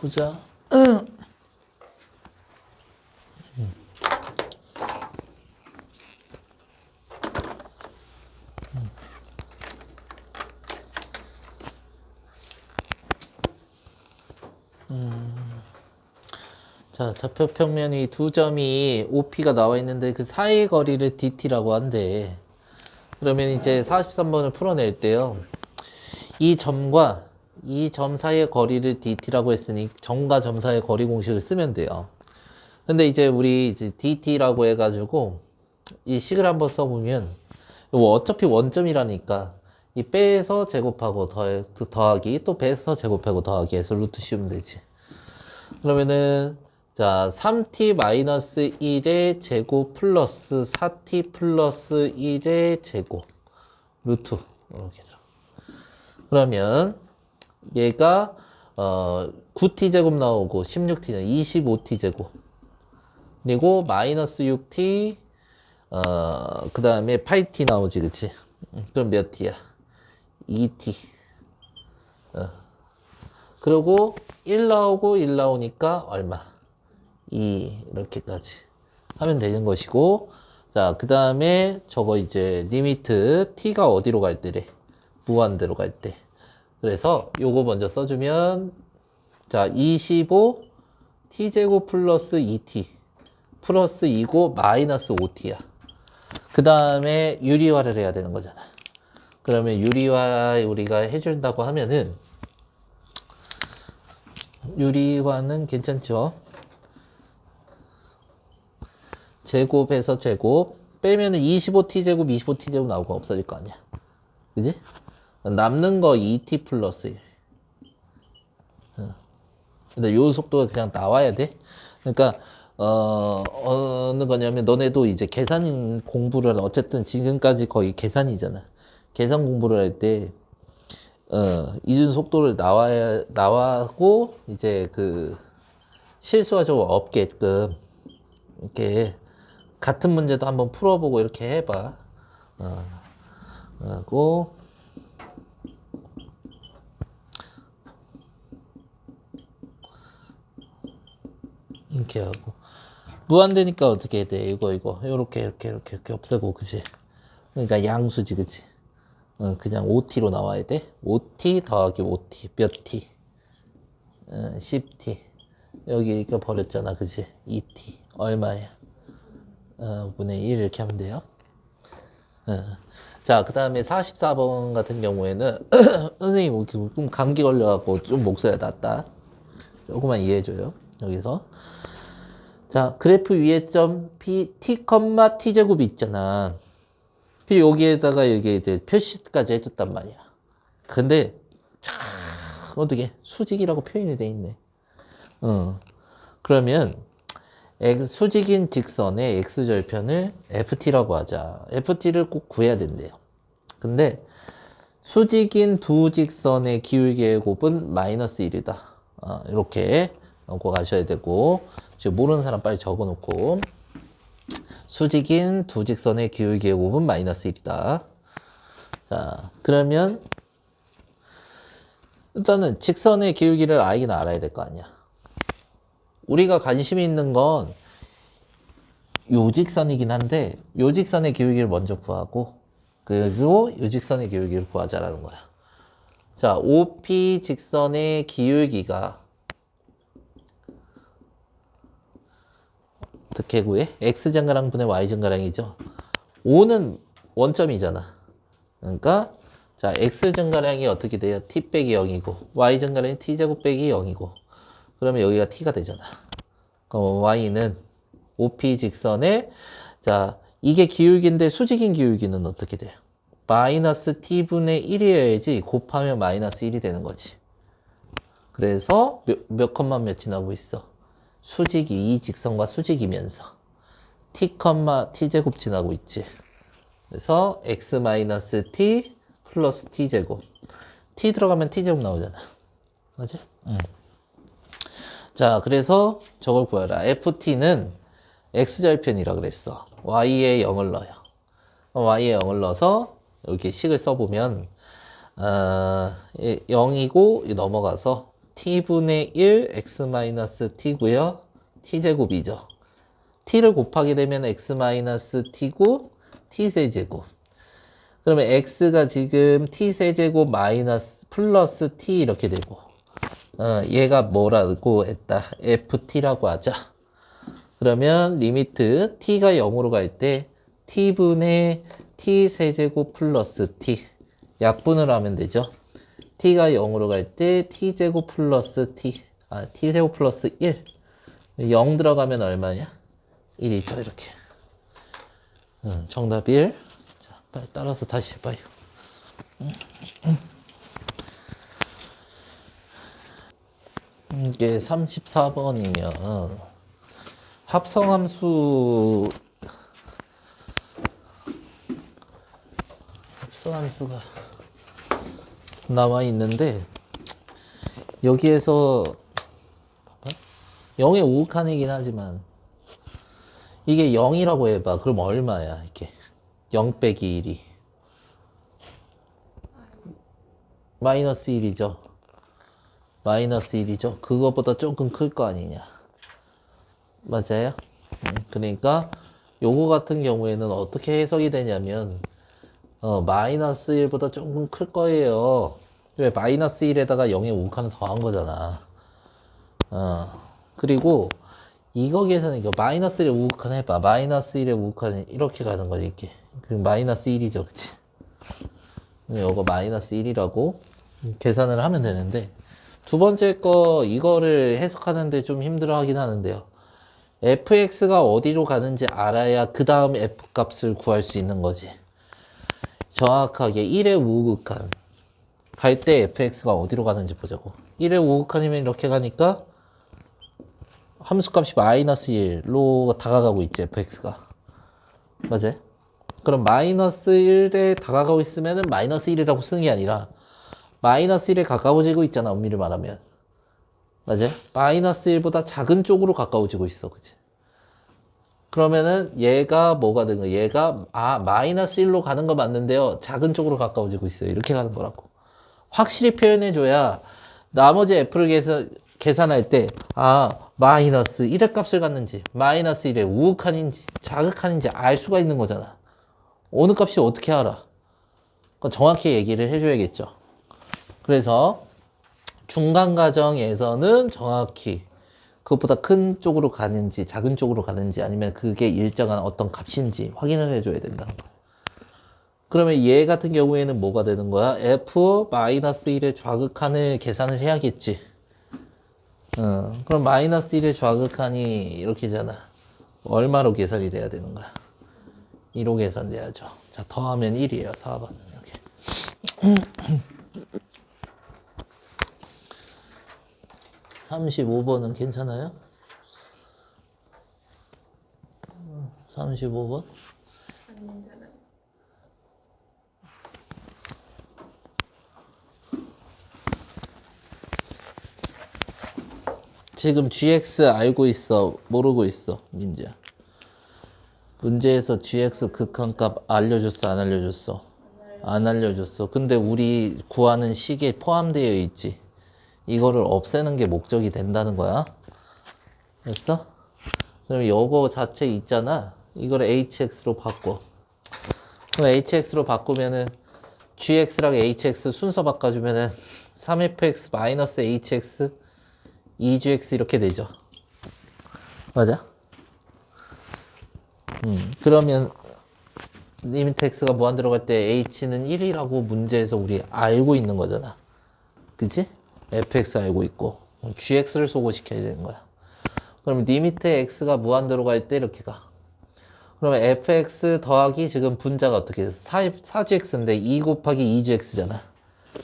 보자. 자, 좌표 평면이 두 점이 OP가 나와 있는데 그 사이 거리를 DT라고 한대. 그러면 이제 43번을 풀어낼 때요. 이 점과 이 점 사이의 거리를 DT라고 했으니 점과 점 사이의 거리 공식을 쓰면 돼요. 근데 이제 우리 이제 DT라고 해가지고 이 식을 한번 써보면 어차피 원점이라니까 이 빼서 제곱하고 더하기 또 빼서 제곱하고 더하기 해서 루트 씌우면 되지. 그러면은 자 3t-1의 제곱 플러스 4t 플러스 1의 제곱 루트 이렇게 들어. 그러면 얘가 9t 제곱 나오고 16t는 25t 제곱 그리고 마이너스 6t 그 다음에 8t 나오지 그치? 그럼 몇 t야? 2t 그리고 1 나오고 1 나오니까 얼마? 2 이렇게까지 하면 되는 것이고 자 그 다음에 저거 이제 리미트 t가 어디로 갈 때래? 무한대로 갈 때 그래서 요거 먼저 써주면 자 25 t제곱 플러스 2t 플러스 2고 마이너스 5t야 그 다음에 유리화를 해야 되는 거잖아 그러면 유리화 우리가 해준다고 하면은 유리화는 괜찮죠? 제곱해서 제곱 빼면은 25t제곱 25t제곱 나오고 없어질 거 아니야 그지? 남는 거 2t 플러스 1 근데 요 속도가 그냥 나와야 돼 그러니까 어느 거냐면 너네도 이제 계산 공부를 어쨌든 지금까지 거의 계산이잖아 계산 공부를 할 때 이준 속도를 나와고 이제 그 실수가 좀 없게끔 이렇게 같은 문제도 한번 풀어보고 이렇게 해봐. 하고 이렇게 하고 무한대니까 어떻게 해야 돼? 이거 이렇게 없애고 그지? 그러니까 양수지 그지? 그냥 5t로 나와야 돼. 5t 더하기 5t 몇 t? 10t 여기 이거 버렸잖아 그지? 2t 얼마야? 분의 1 이렇게 하면 돼요. 자, 그 다음에 44번 같은 경우에는 선생님 좀 감기 걸려갖고 좀 목소리가 낮다. 조금만 이해해줘요. 여기서 자 그래프 위에 점 p t, t 제곱이 있잖아. 그 여기에다가 여기 이제 표시까지 해줬단 말이야. 근데 어떻게 수직이라고 표현이 돼 있네. 그러면 수직인 직선의 x절편을 ft라고 하자. ft를 꼭 구해야 된대요. 근데 수직인 두 직선의 기울기의 곱은 마이너스 1이다. 이렇게 넣고 가셔야 되고 지금 모르는 사람 빨리 적어놓고 수직인 두 직선의 기울기의 곱은 마이너스 1이다. 자 그러면 일단은 직선의 기울기를 알긴 알아야 될 거 아니야. 우리가 관심이 있는 건 요직선이긴 한데 요직선의 기울기를 먼저 구하고 그리고 요직선의 기울기를 구하자라는 거야. 자, OP 직선의 기울기가 어떻게 구해? X증가랑 분의 Y증가량이죠. O는 원점이잖아. 그러니까 자 X증가량이 어떻게 돼요? T 빼기 0이고 Y증가량이 T제곱 빼기 0이고 그러면 여기가 T가 되잖아. 그럼 Y는 OP 직선에 자 이게 기울기인데 수직인 기울기는 어떻게 돼요? 마이너스 t분의 1이어야지 곱하면 마이너스 1이 되는 거지. 그래서 몇 컴마 몇 지나고 있어? 수직이 이 직선과 수직이면서 t 컴마 t제곱 지나고 있지. 그래서 x 마이너스 t 플러스 t제곱 t 들어가면 t제곱 나오잖아. 맞지? 자 그래서 저걸 구해라. ft는 x절편이라 그랬어. y에 0을 넣어요. y에 0을 넣어서 이렇게 식을 써보면 0이고 넘어가서 t분의 1 x 마이너스 t고요. t제곱이죠. t를 곱하게 되면 x 마이너스 t고 t세제곱. 그러면 x가 지금 t세제곱 마이너스 플러스 t 이렇게 되고 얘가 뭐라고 했다? ft라고 하자. 그러면 리미트 t가 0으로 갈 때 t분의 t세제곱 플러스 t 약분을 하면 되죠. t가 0으로 갈 때 t제곱 플러스 t제곱 플러스 1 0 들어가면 얼마냐? 1이죠 이렇게. 정답 1. 자, 빨리 따라서 다시 해봐요. 이게 34번이면 합성함수가 나와 있는데 여기에서 0의 우극한이긴 하지만 이게 0이라고 해봐. 그럼 얼마야 이게? 0 빼기 1이 마이너스 1이죠. 마이너스 1이죠. 그거보다 조금 클 거 아니냐. 맞아요? 그러니까 요거 같은 경우에는 어떻게 해석이 되냐면 마이너스 1보다 조금 클 거예요. 왜 마이너스 1에다가 0의 우극한을 더한 거잖아. 그리고 이거 계산은 이거 마이너스 1의 우극한 해봐. 마이너스 1의 우극한은 이렇게 가는 거지 이렇게. 그럼 마이너스 1이죠, 그치? 이거 마이너스 1이라고 계산을 하면 되는데 두 번째 거 이거를 해석하는데 좀 힘들어 하긴 하는데요. fx가 어디로 가는지 알아야 그 다음 f 값을 구할 수 있는 거지. 정확하게 1의 우극한 갈 때 fx가 어디로 가는지 보자고. 1의 우극한이면 이렇게 가니까 함수값이 마이너스 1로 다가가고 있지 fx가. 맞아요? 그럼 마이너스 1에 다가가고 있으면 마이너스 1이라고 쓰는 게 아니라 마이너스 1에 가까워지고 있잖아, 엄밀히 말하면. 맞아요? 마이너스 1보다 작은 쪽으로 가까워지고 있어, 그치? 그러면은 얘가 뭐가 되는 거야? 얘가 마이너스 1로 가는 거 맞는데요, 작은 쪽으로 가까워지고 있어요. 이렇게 가는 거라고. 확실히 표현해줘야 나머지 f를 계산할 때 마이너스 1의 값을 갖는지 마이너스 1의 우극한인지 자극한인지 알 수가 있는 거잖아. 어느 값이 어떻게 알아? 그러니까 정확히 얘기를 해줘야겠죠. 그래서 중간 과정에서는 정확히 그것보다 큰 쪽으로 가는지 작은 쪽으로 가는지 아니면 그게 일정한 어떤 값인지 확인을 해줘야 된다는 거야. 그러면 얘 같은 경우에는 뭐가 되는 거야? f-1의 좌극한을 계산을 해야겠지. 그럼 마이너스 1의 좌극한이 이렇게잖아. 얼마로 계산이 돼야 되는 거야? 2로 계산돼야죠. 자, 더하면 1이에요. 4번. 이렇게. 35번은 괜찮아요? 35번? 안 괜찮아요. 지금 gx 알고 있어? 모르고 있어? 민지야. 문제에서 gx 극한값 알려줬어? 안 알려줬어? 안 알려줬어. 근데 우리 구하는 식에 포함되어 있지. 이거를 없애는 게 목적이 된다는 거야. 됐어? 그럼 요거 자체 있잖아. 이걸 hx로 바꿔. 그럼 hx로 바꾸면은 gx랑 hx 순서 바꿔주면은 3fx 마이너스 hx 2gx 이렇게 되죠. 맞아? 그러면 리미트 x가 무한 들어갈 때 h는 1이라고 문제에서 우리 알고 있는 거잖아. 그치? fx 알고 있고 gx를 소거시켜야 되는 거야. 그럼 리미트 x가 무한 들어갈 때 이렇게 가. 그러면 fx 더하기 지금 분자가 어떻게 해? 4gx인데 2 곱하기 2gx잖아.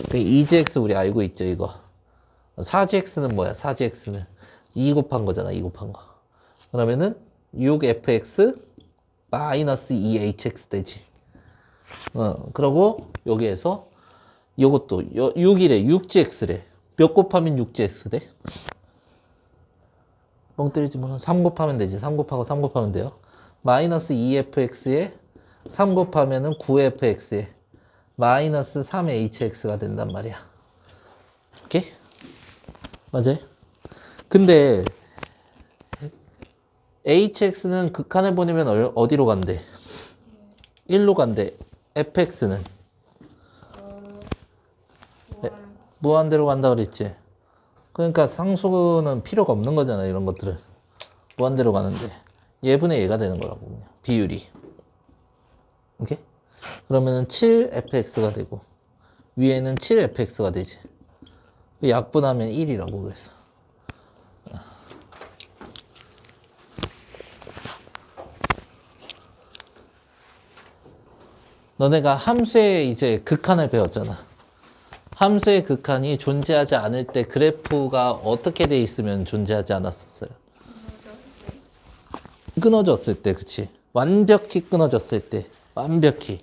2gx 우리 알고 있죠, 이거. 4gx는 뭐야? 4gx는 2 곱한 거잖아, 2 곱한 거. 그러면은 6fx 마이너스 2hx 되지. 그러고 여기에서 요것도 6이래, 6gx래. 몇 곱하면 6gx 돼? 뻥 때리지 마. 3 곱하면 되지. 3 곱하고 3 곱하면 돼요. 마이너스 2fx에 3 곱하면은 9fx에 마이너스 3hx가 된단 말이야. 오케이? 맞아요? 근데 hx는 극한을 보내면 어디로 간대? 1로 간대. fx는 무한대로 간다 그랬지. 그러니까 상수는 필요가 없는 거잖아, 이런 것들은. 무한대로 가는데 얘분의 얘가 되는 거라고, 그냥. 비율이. 오케이? 그러면은 7fx가 되고 위에는 7fx가 되지. 약분하면 1이라고 그래서. 너네가 함수의 이제 극한을 배웠잖아. 함수의 극한이 존재하지 않을 때 그래프가 어떻게 돼 있으면 존재하지 않았었어요? 끊어졌을 때, 그치? 완벽히 끊어졌을 때, 완벽히.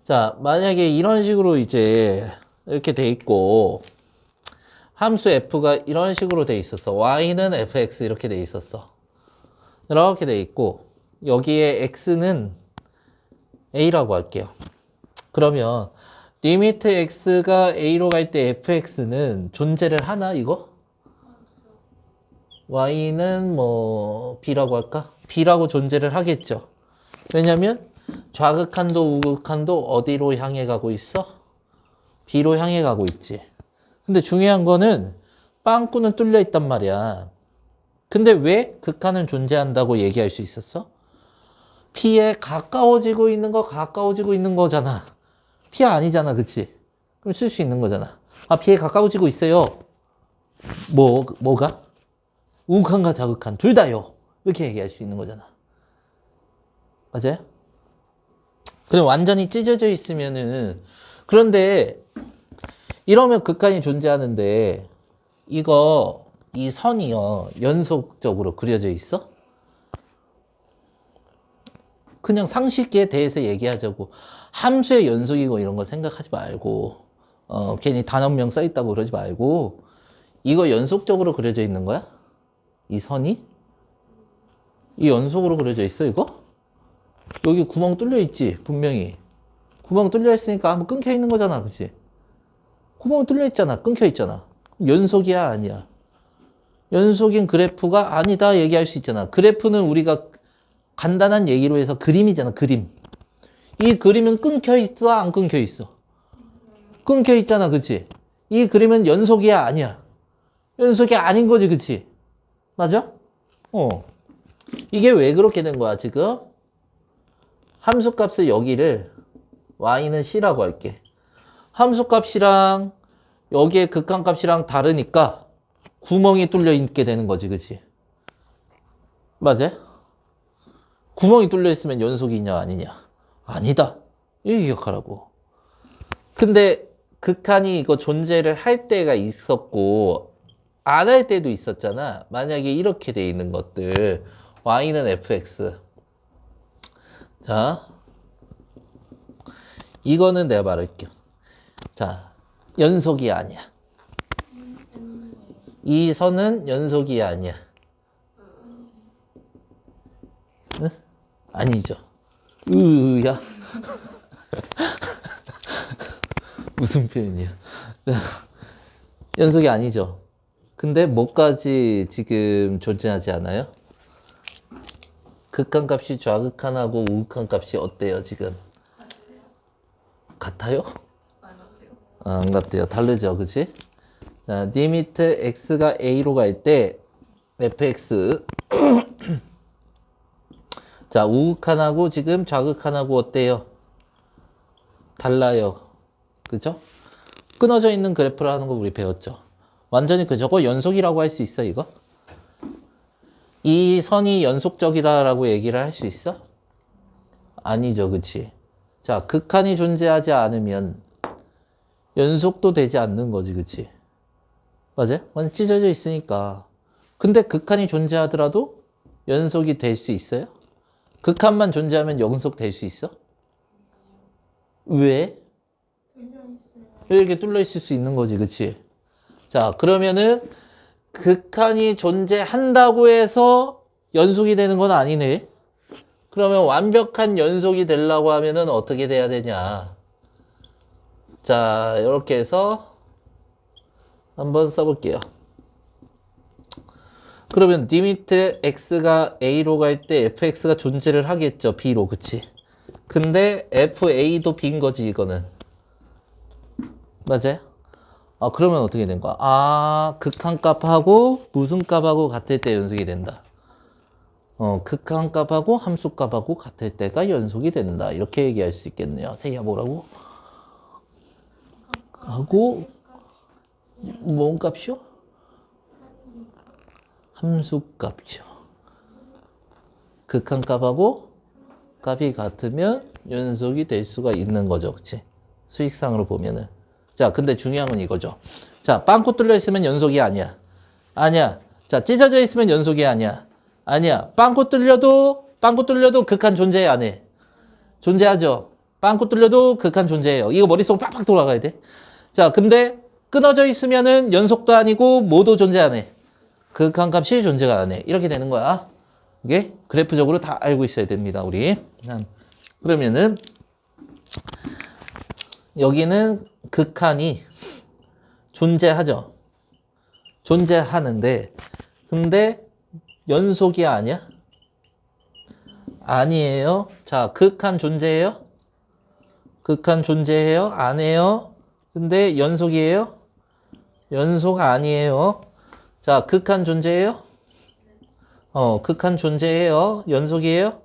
자, 만약에 이런 식으로 이제 이렇게 돼 있고 함수 f가 이런 식으로 돼 있었어. y는 fx 이렇게 돼 있었어. 이렇게 돼 있고 여기에 x는 a라고 할게요. 그러면 리미트 x가 a로 갈 때 fx는 존재를 하나, 이거? y는 뭐 b라고 할까? b라고 존재를 하겠죠. 왜냐면 좌극한도 우극한도 어디로 향해 가고 있어? b로 향해 가고 있지. 근데 중요한 거는 빵꾸는 뚫려 있단 말이야. 근데 왜 극한은 존재한다고 얘기할 수 있었어? P에 가까워지고 있는 거잖아. P 아니잖아, 그치? 그럼 쓸 수 있는 거잖아. 아, P에 가까워지고 있어요. 뭐가? 우극한과 자극한 둘 다요. 이렇게 얘기할 수 있는 거잖아. 맞아요? 그냥 완전히 찢어져 있으면은, 그런데 이러면 극한이 존재하는데 이 선이요, 연속적으로 그려져 있어? 그냥 상식에 대해서 얘기하자고. 함수의 연속이고 이런 거 생각하지 말고, 괜히 단원명 써있다고 그러지 말고, 이거 연속적으로 그려져 있는 거야? 이 선이? 이 연속으로 그려져 있어, 이거? 여기 구멍 뚫려 있지, 분명히. 구멍 뚫려 있으니까 한번 끊겨 있는 거잖아, 그치? 구멍 뚫려 있잖아, 끊겨 있잖아. 연속이야, 아니야? 연속인 그래프가 아니다 얘기할 수 있잖아. 그래프는 우리가 간단한 얘기로 해서 그림이잖아, 그림. 이 그림은 끊겨 있어, 안 끊겨 있어? 끊겨 있잖아, 그치? 이 그림은 연속이야, 아니야? 연속이 아닌 거지, 그치? 맞아? 이게 왜 그렇게 된 거야, 지금? 함수값을 여기를 y는 c라고 할게. 함수값이랑 여기에 극한값이랑 다르니까 구멍이 뚫려 있게 되는 거지, 그치? 맞아? 구멍이 뚫려 있으면 연속이냐, 아니냐? 아니다. 이렇게 기억하라고. 근데 극한이 이거 존재를 할 때가 있었고 안 할 때도 있었잖아. 만약에 이렇게 돼 있는 것들 y는 fx. 자, 이거는 내가 말할게요. 자, 연속이 아니야. 이 선은 연속이 아니야. 응? 아니죠. 으야. 무슨 표현이야. 연속이 아니죠. 근데 뭐까지 지금 존재하지 않아요? 극한값이 좌극한하고 우극한값이 어때요, 지금? 같아요? 안 같아요. 다르죠, 그치? 자, 리미트 x가 a로 갈 때 fx 자, 우극한하고 지금 좌극한하고 어때요? 달라요. 그죠? 끊어져 있는 그래프라는 거 우리 배웠죠. 완전히 저거 연속이라고 할 수 있어, 이거? 이 선이 연속적이다라고 얘기를 할 수 있어? 아니죠, 그치? 자, 극한이 존재하지 않으면 연속도 되지 않는 거지, 그치? 맞아요? 완전 찢어져 있으니까. 근데 극한이 존재하더라도 연속이 될 수 있어요? 극한만 존재하면 연속 될 수 있어? 왜? 이렇게 뚫려 있을 수 있는 거지, 그치? 자, 그러면은 극한이 존재한다고 해서 연속이 되는 건 아니네. 그러면 완벽한 연속이 되려고 하면은 어떻게 돼야 되냐? 자, 이렇게 해서 한번 써볼게요. 그러면 리미트 x가 a로 갈 때 fx가 존재를 하겠죠. b로, 그치? 근데 fa도 b인 거지, 이거는. 맞아요? 아, 그러면 어떻게 된 거야? 아, 극한값하고 무슨 값하고 같을 때 연속이 된다. 극한값하고 함수값하고 같을 때가 연속이 된다. 이렇게 얘기할 수 있겠네요. 세희야 뭐라고? 하고 뭔 값이요? 함수값이요. 극한값하고 값이 같으면 연속이 될 수가 있는 거죠. 그치? 수익상으로 보면은. 자, 근데 중요한 건 이거죠. 자, 빵꾸 뚫려 있으면 연속이 아니야. 아니야. 자, 찢어져 있으면 연속이 아니야. 아니야. 빵꾸 뚫려도 극한 존재 안 해. 존재하죠. 빵꾸 뚫려도 극한 존재해요. 이거 머릿속 팍팍 돌아가야 돼. 자, 근데 끊어져 있으면은 연속도 아니고 뭐도 존재 안 해. 극한 값이 존재가 안 해. 이렇게 되는 거야. 이게 그래프적으로 다 알고 있어야 됩니다, 우리. 그러면은 여기는 극한이 존재하죠. 존재하는데 근데 연속이 아니야? 아니에요. 자, 극한 존재해요? 극한 존재해요? 안 해요? 근데 연속이에요? 연속 아니에요. 자, 극한 존재해요? 극한 존재해요? 연속이에요?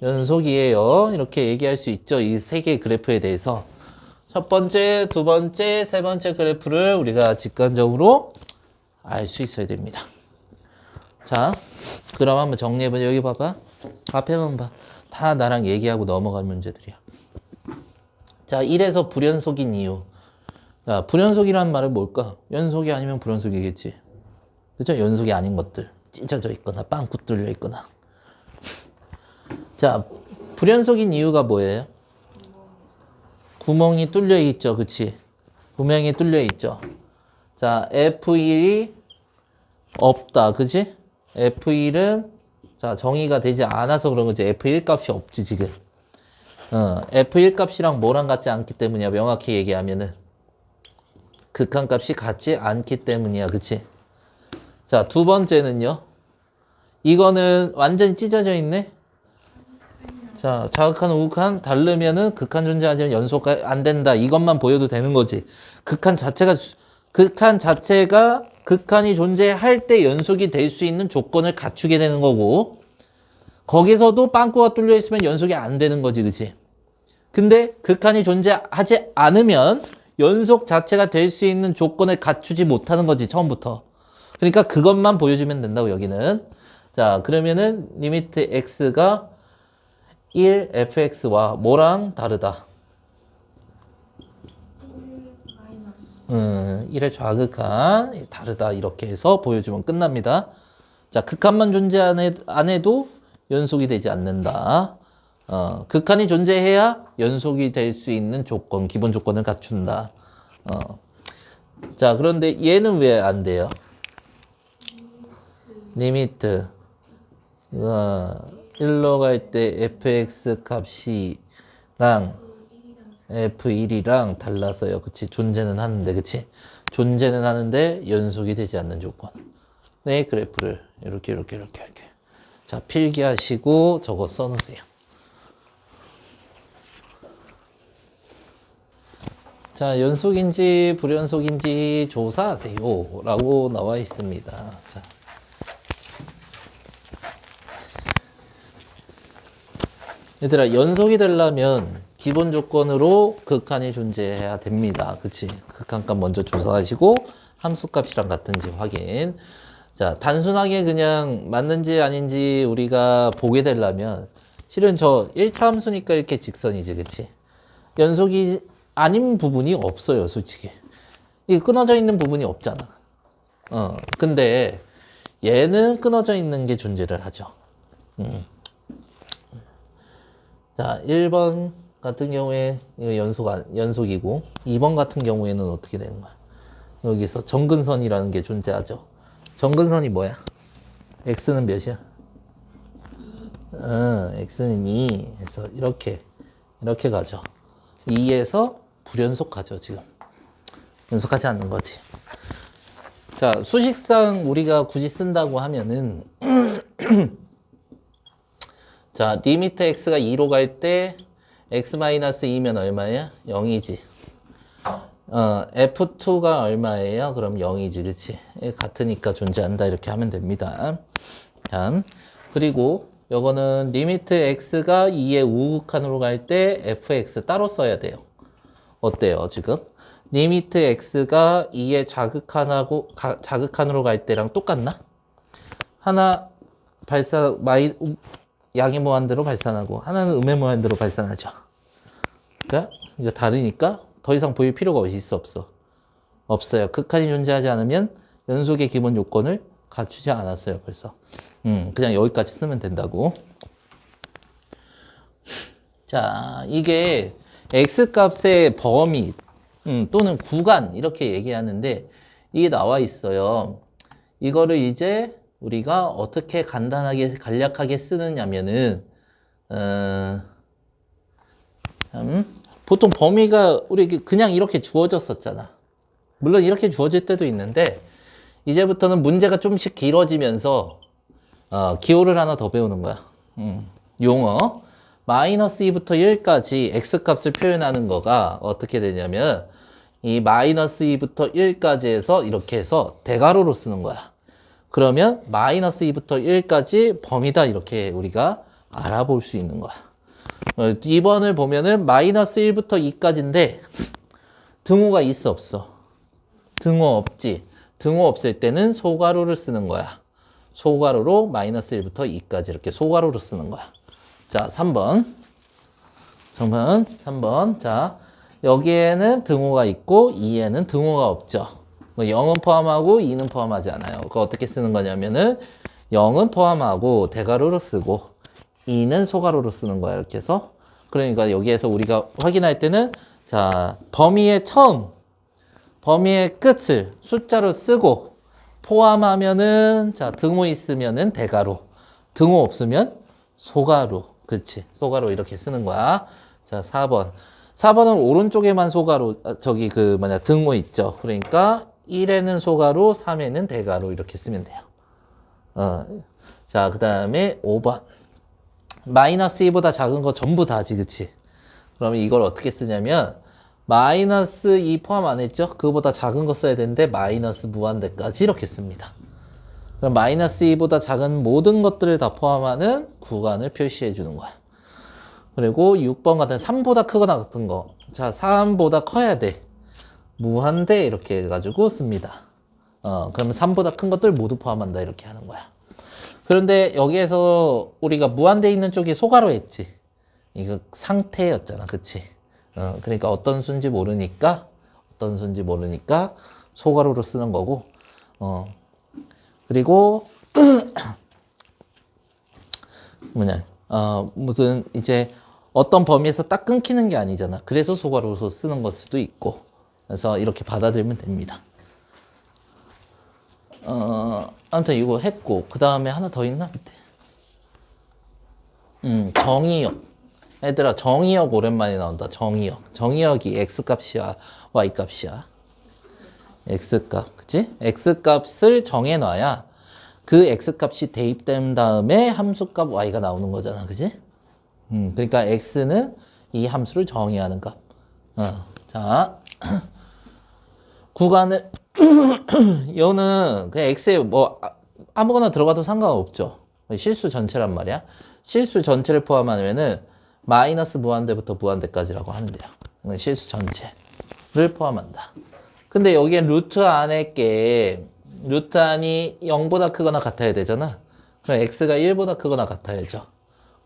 연속이에요. 이렇게 얘기할 수 있죠. 이 세 개의 그래프에 대해서. 첫 번째, 두 번째, 세 번째 그래프를 우리가 직관적으로 알 수 있어야 됩니다. 자, 그럼 한번 정리해보자. 여기 봐봐. 앞에만 봐. 다 나랑 얘기하고 넘어갈 문제들이야. 자, 1에서 불연속인 이유. 자, 불연속이라는 말은 뭘까? 연속이 아니면 불연속이겠지. 그죠? 연속이 아닌 것들. 찢어져 있거나 빵꾸 뚫려 있거나. 자, 불연속인 이유가 뭐예요? 구멍이 뚫려 있죠. 그치? 구멍이 뚫려 있죠. 자, F1이 없다. 그치? F1은 자, 정의가 되지 않아서 그런 거지. F1 값이 없지, 지금. F1 값이랑 뭐랑 같지 않기 때문이야. 명확히 얘기하면은. 극한 값이 같지 않기 때문이야. 그치? 자, 두 번째는요. 이거는 완전히 찢어져 있네. 자, 자극한, 우극한 다르면은 극한 존재하지만 연속 안 된다. 이것만 보여도 되는 거지. 극한 자체가 극한이 존재할 때 연속이 될 수 있는 조건을 갖추게 되는 거고, 거기서도 빵꾸가 뚫려 있으면 연속이 안 되는 거지, 그치? 근데 극한이 존재하지 않으면 연속 자체가 될 수 있는 조건을 갖추지 못하는 거지, 처음부터. 그러니까 그것만 보여주면 된다고, 여기는. 자, 그러면은 리미트 x가 1 fx와 뭐랑 다르다? 1의 좌극한 다르다. 이렇게 해서 보여주면 끝납니다. 자, 극한만 존재 안 해도 연속이 되지 않는다. 극한이 존재해야 연속이 될 수 있는 조건, 기본 조건을 갖춘다. 자, 그런데 얘는 왜 안 돼요? 리미트 1로 갈 때 fx 값이랑 f1이랑 달라서요. 그치? 존재는 하는데, 그치? 존재는 하는데 연속이 되지 않는 조건. 네, 그래프를 이렇게. 자, 필기하시고 저거 써놓으세요. 자, 연속인지 불연속인지 조사하세요. 라고 나와 있습니다. 자. 얘들아, 연속이 되려면 기본 조건으로 극한이 존재해야 됩니다. 그치? 극한값 먼저 조사하시고 함수값이랑 같은지 확인. 자, 단순하게 그냥 맞는지 아닌지 우리가 보게 되려면 실은 저 1차 함수니까 이렇게 직선이지, 그치? 연속이 아닌 부분이 없어요, 솔직히. 이 끊어져 있는 부분이 없잖아. 근데 얘는 끊어져 있는 게 존재를 하죠. 자, 1번 같은 경우에 연속이고 2번 같은 경우에는 어떻게 되는 거야? 여기서 정근선이라는 게 존재하죠. 정근선이 뭐야? x는 몇이야? x는 2 해서 이렇게 가죠. 2에서 불연속 가죠, 지금. 연속하지 않는 거지. 자, 수식상 우리가 굳이 쓴다고 하면은 자, 리미트 x가 2로 갈 때 x-2면 얼마야? 0이지. f2가 얼마예요? 그럼 0이지, 그치? 같으니까 존재한다 이렇게 하면 됩니다. 자, 그리고 요거는 리미트 x가 2의 우극한으로 갈 때 fx 따로 써야 돼요. 어때요, 지금? 리미트 x가 2의 자극한으로 갈 때랑 똑같나? 하나 양의 무한대로 발산하고 하나는 음의 무한대로 발산하죠. 그러니까 이거 다르니까 더 이상 보일 필요가 있어 없어? 없어요. 극한이 존재하지 않으면 연속의 기본 요건을 갖추지 않았어요. 벌써. 그냥 여기까지 쓰면 된다고. 자, 이게 x값의 범위 또는 구간 이렇게 얘기하는데 이게 나와 있어요. 이거를 이제 우리가 어떻게 간단하게 간략하게 쓰느냐면은 보통 범위가 우리 그냥 이렇게 주어졌었잖아. 물론 이렇게 주어질 때도 있는데 이제부터는 문제가 좀씩 길어지면서 기호를 하나 더 배우는 거야. 용어 마이너스 2부터 1까지 x값을 표현하는 거가 어떻게 되냐면 이 마이너스 2부터 1까지 해서 이렇게 해서 대괄호로 쓰는 거야. 그러면 마이너스 2부터 1까지 범위다 이렇게 우리가 알아볼 수 있는 거야. 2번을 보면은 마이너스 1부터 2까지인데 등호가 있어 없어? 등호 없지. 등호 없을 때는 소괄호를 쓰는 거야. 소괄호로 마이너스 1부터 2까지 이렇게 소괄호로 쓰는 거야. 자, 3번. 3번. 자, 여기에는 등호가 있고 2에는 등호가 없죠. 0은 포함하고 2는 포함하지 않아요. 그거 어떻게 쓰는 거냐면은 0은 포함하고 대괄호로 쓰고 2는 소괄호로 쓰는 거야. 이렇게 해서. 그러니까 여기에서 우리가 확인할 때는 자, 범위의 처음, 범위의 끝을 숫자로 쓰고 포함하면은 자, 등호 있으면은 대괄호, 등호 없으면 소괄호. 그렇지. 소괄호 이렇게 쓰는 거야. 자, 4번. 4번은 오른쪽에만 소괄호, 등호 있죠. 그러니까 1에는 소괄호, 3에는 대괄호 이렇게 쓰면 돼요. 자, 그 다음에 5번. 마이너스 2보다 작은 거 전부 다지, 그치? 그러면 이걸 어떻게 쓰냐면, 마이너스 2 포함 안 했죠? 그거보다 작은 거 써야 되는데, 마이너스 무한대까지 이렇게 씁니다. 그럼 마이너스 2보다 작은 모든 것들을 다 포함하는 구간을 표시해 주는 거야. 그리고 6번 같은 3보다 크거나 같은 거. 자, 3보다 커야 돼. 무한대 이렇게 해가지고 씁니다. 그러면 3보다 큰 것들 모두 포함한다 이렇게 하는 거야. 그런데 여기에서 우리가 무한대 있는 쪽이 소괄호 했지. 이거 상태였잖아. 그치? 그러니까 어떤 수인지 모르니까 소괄호로 쓰는 거고. 그리고 무슨 이제 어떤 범위에서 딱 끊기는 게 아니잖아. 그래서 소괄호로 쓰는 걸 수도 있고. 그래서 이렇게 받아들이면 됩니다. 아무튼 이거 했고, 그 다음에 하나 더 있나? 정의역. 얘들아, 정의역 오랜만에 나온다. 정의역. 정의역이 x값이야, y값이야. x값, 그치? x값을 정해놔야 그 x값이 대입된 다음에 함수값 y가 나오는 거잖아, 그치? 그러니까 x는 이 함수를 정의하는 값. 자, 구간을 이거는 그냥 x에 뭐 아무거나 들어가도 상관없죠. 실수 전체란 말이야. 실수 전체를 포함하면은 마이너스 무한대부터 무한대까지라고 하면 돼요. 실수 전체를 포함한다. 근데 여기에 루트 안에 루트 안이 0보다 크거나 같아야 되잖아. 그럼 x가 1보다 크거나 같아야죠.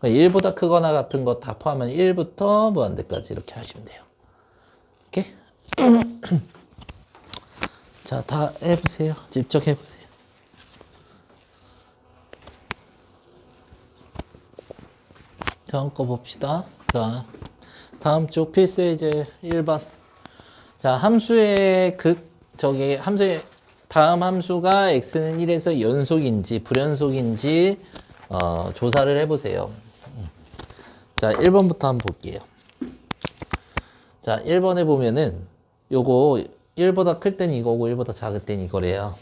1보다 크거나 같은 거 다 포함하면 1부터 무한대까지 이렇게 하시면 돼요. 오케이? 자, 다 해보세요. 직접 해보세요. 다음 거 봅시다. 자, 다음 쪽 필수의 이제 1번. 자, 함수의 함수의 다음 함수가 x는 1에서 연속인지 불연속인지 조사를 해보세요. 자, 1번부터 한번 볼게요. 자, 1번에 보면은 요거 1보다 클 땐 이거고 1보다 작을 땐 이거래요.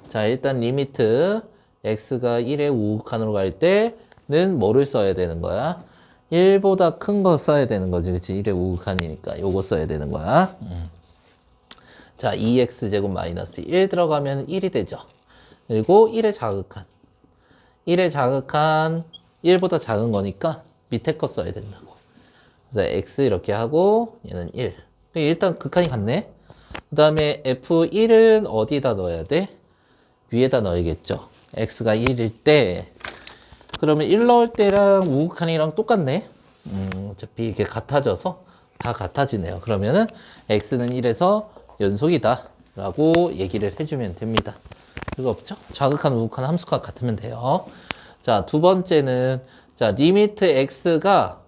자, 일단 리미트 x가 1의 우극한으로 갈 때는 뭐를 써야 되는 거야? 1보다 큰 거 써야 되는 거지. 그치? 1의 우극한이니까 요거 써야 되는 거야. 자, 2x제곱 마이너스 1 들어가면 1이 되죠. 그리고 1의 자극한. 1의 자극한 1보다 작은 거니까 밑에 거 써야 된다고. 그래서 x 이렇게 하고 얘는 1. 일단 극한이 같네. 그 다음에 f1은 어디다 넣어야 돼? 위에다 넣어야겠죠. x가 1일 때 그러면 1 넣을 때랑 우극한이랑 똑같네. 어차피 이게 같아져서 다 같아지네요. 그러면은 x는 1에서 연속이다 라고 얘기를 해주면 됩니다. 그거 없죠? 자극한, 우극한, 함수가 같으면 돼요. 자, 두 번째는 자, 리미트 x가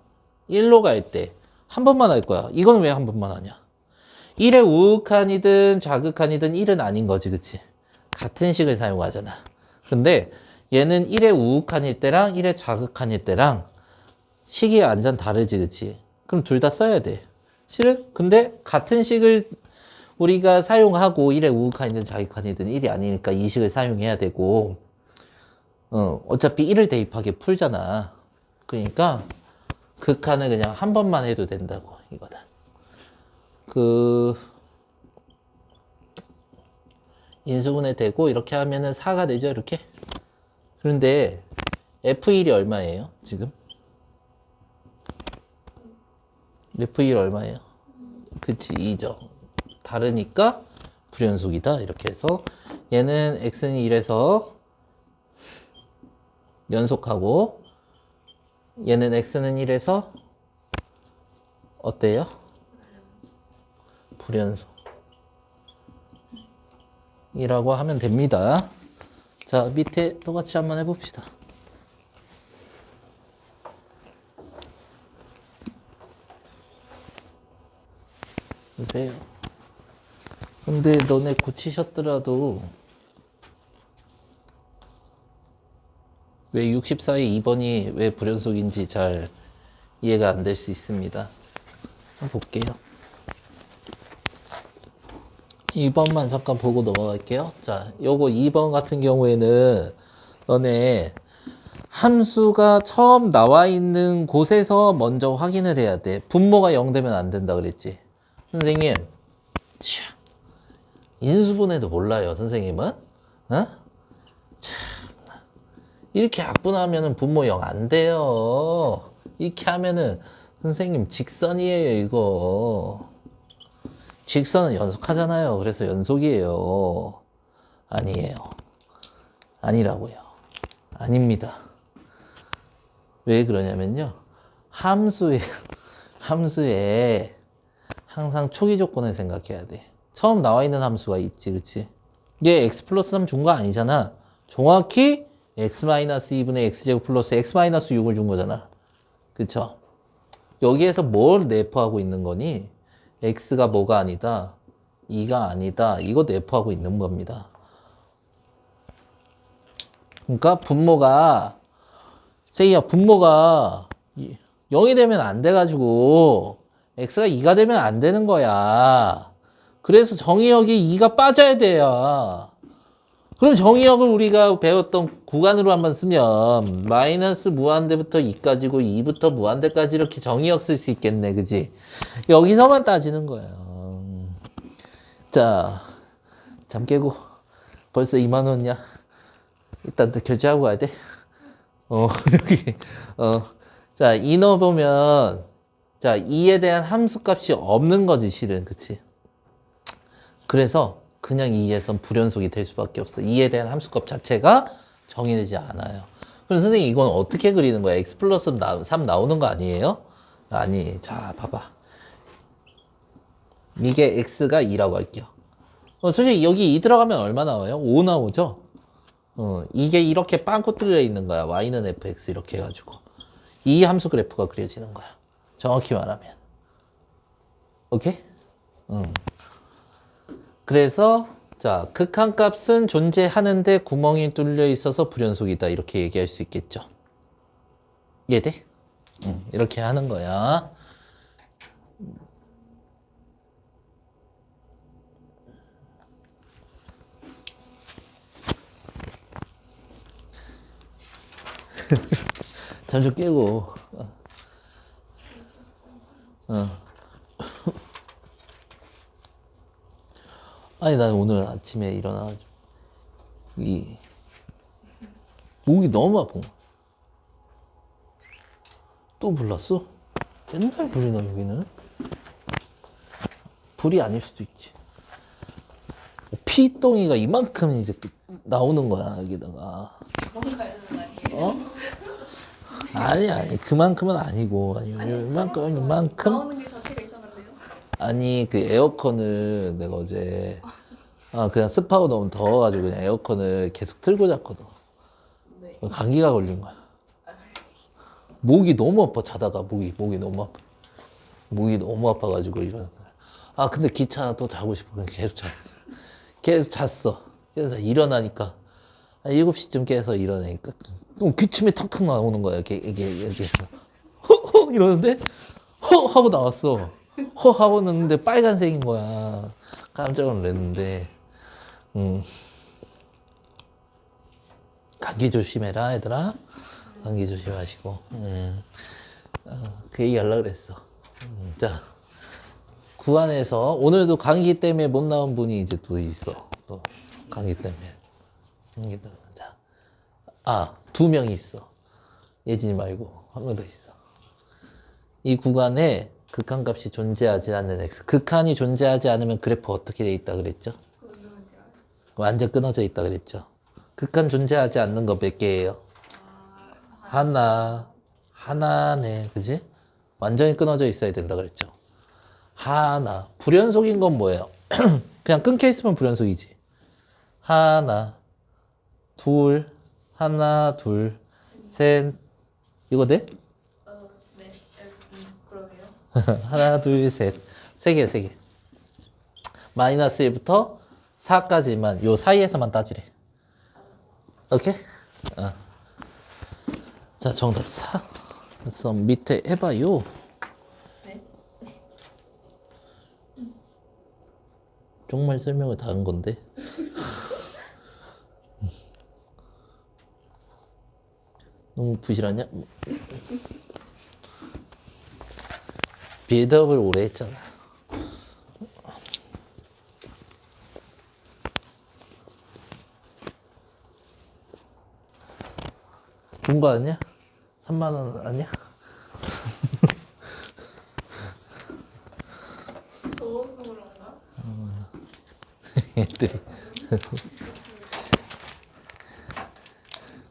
1로 갈 때 한 번만 할 거야. 이건 왜 한 번만 하냐? 1의 우극한이든 자극한이든 1은 아닌 거지, 그치? 같은 식을 사용하잖아. 근데 얘는 1의 우극한일 때랑 1의 자극한일 때랑 식이 완전 다르지, 그치? 그럼 둘 다 써야 돼. 실은 근데 같은 식을 우리가 사용하고 1의 우극한이든 자극한이든 1이 아니니까 이 식을 사용해야 되고 어차피 1을 대입하게 풀잖아. 그러니까 극한을 그냥 한 번만 해도 된다고, 이거다. 인수분해 되고 이렇게 하면은 4가 되죠, 이렇게. 그런데 F1이 얼마예요, 지금? F1 얼마예요? 그치, 2죠. 다르니까 불연속이다, 이렇게 해서 얘는 X는 1에서 연속하고 얘는 X는 1에서 어때요? 불연속 이라고 하면 됩니다. 자, 밑에 똑같이 한번 해봅시다. 보세요. 근데 너네 고치셨더라도 왜 64의 2번이 왜 불연속인지 잘 이해가 안 될 수 있습니다. 한번 볼게요. 2번만 잠깐 보고 넘어갈게요. 자, 요거 2번 같은 경우에는 너네 함수가 처음 나와 있는 곳에서 먼저 확인을 해야 돼. 분모가 0 되면 안 된다 그랬지. 선생님, 차, 인수분해도 몰라요, 선생님은? 어? 참, 이렇게 약분하면은 분모 0 안 돼요. 이렇게 하면은 선생님 직선이에요, 이거. 직선은 연속하잖아요. 그래서 연속이에요. 아니에요. 아니라고요. 아닙니다. 왜 그러냐면요. 함수에 항상 초기 조건을 생각해야 돼. 처음 나와 있는 함수가 있지, 그치? 얘 x 플러스 3 준 거 아니잖아. 정확히 x-2분의 x제곱 플러스 x-6을 준 거잖아. 그쵸? 여기에서 뭘 내포하고 있는 거니? x가 뭐가 아니다? 2가 아니다. 이거 내포하고 있는 겁니다. 그러니까 분모가 0이 되면 안 돼가지고 x가 2가 되면 안 되는 거야. 그래서 정의역이 2가 빠져야 돼요. 그럼 정의역을 우리가 배웠던 구간으로 한번 쓰면 마이너스 무한대부터 2까지고 2부터 무한대까지 이렇게 정의역 쓸 수 있겠네, 그지? 여기서만 따지는 거예요. 자, 잠 깨고 벌써 2만 원이야. 일단 결제하고 가야 돼. 여기, 자, 이 넣어보면, 자, 2에 대한 함수값이 없는 거지, 실은. 그치? 그래서 그냥 2에선 불연속이 될 수밖에 없어. 2에 대한 함수값 자체가 정의되지 않아요. 그래서 선생님, 이건 어떻게 그리는 거야? x 플러스 3 나오는 거 아니에요? 아니, 자, 봐봐. 이게 x가 2라고 할게요. 솔직히 여기 2 들어가면 얼마 나와요? 5 나오죠? 이게 이렇게 빵꾸 뚫려 있는 거야. y는 fx 이렇게 해가지고. 이 함수 그래프가 그려지는 거야. 정확히 말하면. 오케이? 그래서 자, 극한값은 존재하는데 구멍이 뚫려 있어서 불연속이다. 이렇게 얘기할 수 있겠죠. 이해돼? 이렇게 하는 거야. 잠 좀 깨고. 아니, 난 오늘 아침에 일어나가지고, 목이 너무 아픈 거야. 또 불났어? 맨날 불이 나, 여기는. 불이 아닐 수도 있지. 피덩이가 이만큼 이제 나오는 거야, 여기다가. 뭔가 해야 되는 거 아니에요? 어? 아니, 그만큼은 아니고. 아니, 이만큼? 나오는 게 자체가 이상한데요? 아니, 그 에어컨을 내가 어제, 그냥 습하고 너무 더워가지고 그냥 에어컨을 계속 틀고 잤거든. 네. 감기가 걸린 거야. 목이 너무 아파, 자다가 목이 너무 아파. 목이 너무 아파가지고 일어난 거야. 근데 귀찮아, 또 자고 싶어. 그냥 계속 잤어. 계속 잤어. 그래서 일어나니까, 한 7시쯤 깨서 일어나니까, 기침이 탁탁 나오는 거야, 이게. 허! 이러는데, 허! 하고 나왔어. 허! 하고 넣는데 빨간색인 거야. 깜짝 놀랐는데, 감기 조심해라, 얘들아. 감기 조심하시고. 그 얘기 하려고 그랬어. 자, 구간에서 오늘도 감기 때문에 못 나온 분이 이제 또 있어. 또 감기 때문에. 자, 2명이 있어. 예진이 말고 한 명 더 있어. 이 구간에 극한값이 존재하지 않는 x. 극한이 존재하지 않으면 그래프 어떻게 돼 있다 그랬죠? 완전 끊어져 있다 그랬죠? 극한 존재하지 않는 거 몇 개예요? 하나네, 그지? 완전히 끊어져 있어야 된다 그랬죠? 하나. 불연속인 건 뭐예요? 그냥 끊겨 있으면 불연속이지. 하나, 둘, 셋. 이거 돼? 네. 그러게요. 하나, 둘, 셋. 세 개. 마이너스 1부터 4까지만, 요 사이에서만 따지래. 오케이? 자, 정답 4. 그래서 밑에 해봐요. 네. 정말 설명을 다 한 건데. 너무 부실하냐? 빌드업을 오래 했잖아. 준 거 아니야? 3만 원 아니야? 더워서 그런가? 애들이.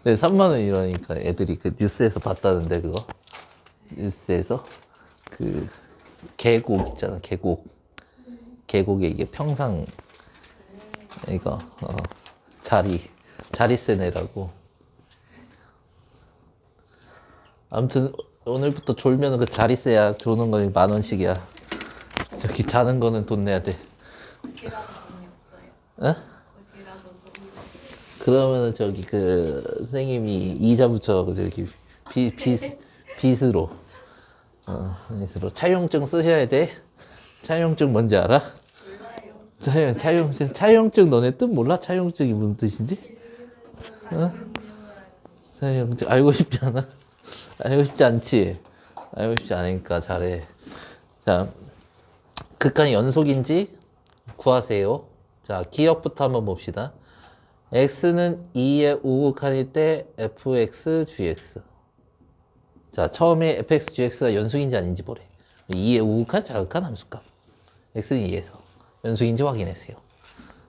네, 3만 원 이러니까 애들이 그 뉴스에서 봤다는데, 그거? 뉴스에서 그 계곡 있잖아, 계곡에 이게 평상 이거 자리세 내라고. 아무튼 오늘부터 졸면은 그 자리세야. 조는 거 10,000원씩이야. 저기 자는 거는 돈 내야 돼. 거기라도 돈이 없어요. 어? 거기라도 돈이 없어요. 그러면은 저기 그 선생님이 이자 붙여갖고 저기 빚으로 빚으로 차용증 쓰셔야 돼. 차용증 뭔지 알아? 몰라요. 차용증 너네 뜻 몰라? 차용증이 무슨 뜻인지? 차용증 알고 싶지 않아? 알고 싶지 않지? 알고 싶지 않으니까 잘해. 자, 극한이 연속인지 구하세요. 자, 기억부터 한번 봅시다. x는 2의 우극한일 때 fx, gx. 자, 처음에 fx, gx가 연속인지 아닌지 보래. 2의 우극한, 자극한 함수값. x는 2에서 연속인지 확인하세요.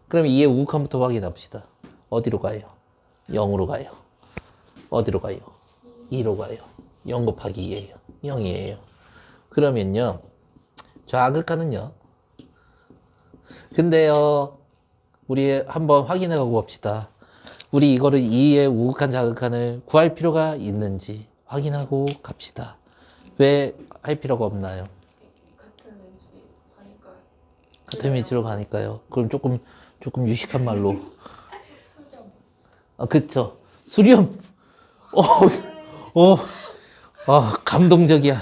그럼 2의 우극한부터 확인합시다. 어디로 가요? 0으로 가요. 어디로 가요? 2로 가요. 0 곱하기 2예요. 0이에요. 그러면요, 좌극한은요. 근데요, 우리 한번 확인해보고 봅시다. 우리 이거를 2의 우극한 자극한을 구할 필요가 있는지 확인하고 갑시다. 왜 할 필요가 없나요? 같은 위치 가니까요. 같은 위치로 가니까요. 그럼 조금 유식한 말로. 수렴. 그쵸. 수렴. 감동적이야.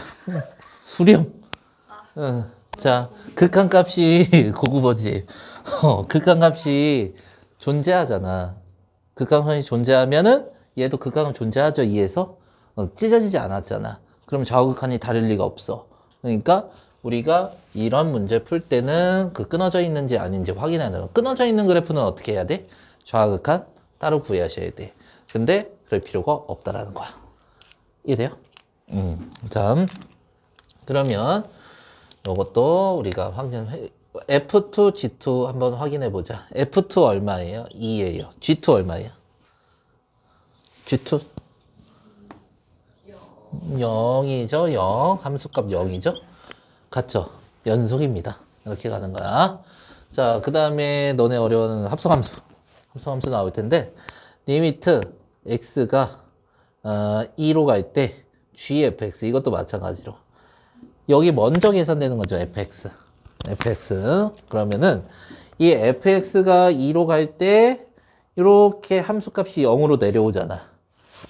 수렴. 자, 극한값이 고구버지. 극한값이 존재하잖아. 극한값이 존재하면은 얘도 극한값 존재하죠. 2에서. 찢어지지 않았잖아. 그럼 좌우극한이 다를 리가 없어. 그러니까 우리가 이런 문제 풀 때는 그 끊어져 있는지 아닌지 확인하는 거. 끊어져 있는 그래프는 어떻게 해야 돼? 좌우극한 따로 구해하셔야 돼. 근데 그럴 필요가 없다라는 거야. 이해돼요? 다음. 그러면 이것도 우리가 F2, G2 한번 확인해 보자. F2 얼마예요? 2예요. G2 얼마예요? G2? 0이죠. 0. 함수값 0이죠. 같죠? 연속입니다. 이렇게 가는 거야. 자, 그 다음에 너네 어려워하는 합성함수. 합성함수 나올 텐데 리미트 x가 2로 갈 때 gfx 이것도 마찬가지로 여기 먼저 계산되는 거죠. fx. 그러면은 이 fx가 2로 갈 때 이렇게 함수값이 0으로 내려오잖아.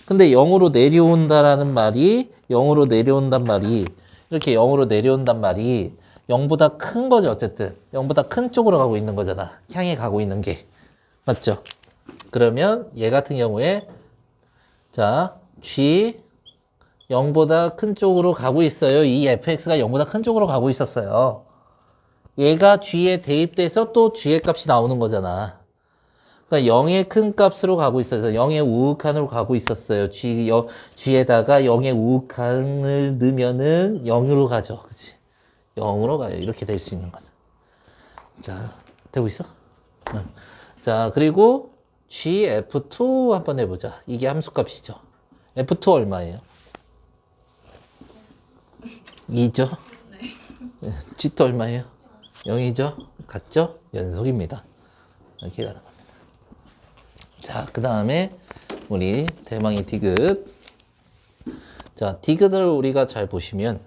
근데 0으로 내려온다라는 말이 0으로 내려온단 말이 이렇게 0으로 내려온단 말이 0보다 큰 거죠. 어쨌든 0보다 큰 쪽으로 가고 있는 거잖아. 향해 가고 있는 게. 맞죠? 그러면 얘 같은 경우에 자 g 0보다 큰 쪽으로 가고 있어요. 이 fx가 0보다 큰 쪽으로 가고 있었어요. 얘가 g에 대입돼서 또 g의 값이 나오는 거잖아. 그러니까 0의 큰 값으로 가고 있어서 0의 우극한으로 가고 있었어요. g에다가 0의 우극한을 넣으면은 0으로 가죠. 그치? 0으로 가요. 이렇게 될 수 있는 거죠. 자, 되고 있어? 응. 자, 그리고 gf2 한번 해보자. 이게 함수값이죠. f2 얼마예요? 2죠? 네. g도 얼마예요? 0이죠? 같죠? 연속입니다. 이렇게 가는 겁니다. 자, 그 다음에 우리 대망의 디귿. 자, 디귿을 우리가 잘 보시면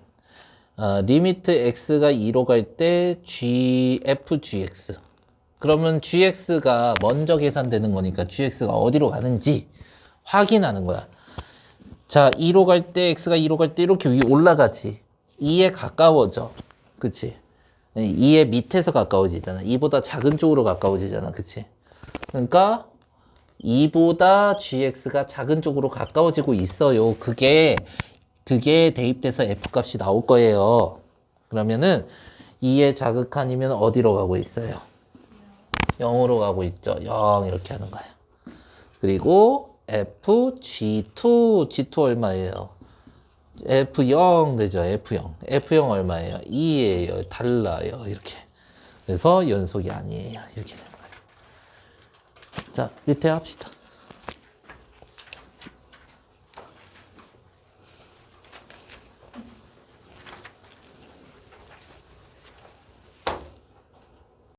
리미트 x가 2로 갈 때 fgx. 그러면 gx가 먼저 계산되는 거니까 gx가 어디로 가는지 확인하는 거야. 자, 2로 갈 때 x가 2로 갈 때 이렇게 위에 올라가지. 2에 가까워져. 그치? 2의 밑에서 가까워지잖아. 2보다 작은 쪽으로 가까워지잖아. 그치? 그러니까 2보다 gx가 작은 쪽으로 가까워지고 있어요. 그게 대입돼서 f값이 나올 거예요. 그러면은 2의 자극한이면 어디로 가고 있어요? 0으로 가고 있죠. 0 이렇게 하는 거예요. 그리고 G2 얼마예요? F0 되죠. F0 얼마예요? 2예요. 달라요. 이렇게. 그래서 연속이 아니에요. 이렇게 되는 거예요. 자, 밑에 합시다.